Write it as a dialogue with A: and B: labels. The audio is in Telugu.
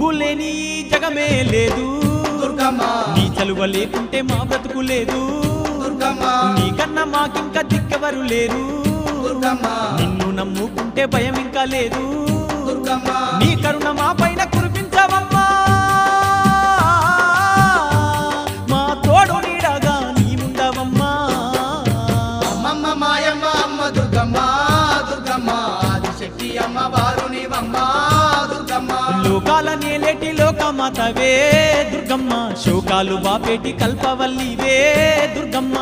A: నువ్వు లేని ఈ జగమే లేదు
B: దుర్గమ్మ
A: నీ చలువ లేకుంటే మా బ్రతుకు లేదు
B: దుర్గమ్మ
A: నీకన్నా మాకింకా దిక్కెవరు లేరు
B: దుర్గమ్మ
A: నిన్ను నమ్ముకుంటే భయం ఇంకా లేదు
B: దుర్గమ్మ
A: నీ కరుణ మా పైన కురిపించవమ్మా మా తోడు నీడగా నీవుండవమ్మా
B: అమ్మమ్మ మాయమ్మ అమ్మ దుర్గమ్మ దుర్గమ్మ ఆదిశక్తి అమ్మ వారునివమ్మ దుర్గమ్మ
A: లోకాల నేలేటి లోకమాతవే దుర్గమ్మ శోకాలు బాపేటి కల్పవల్లివే దుర్గమ్మ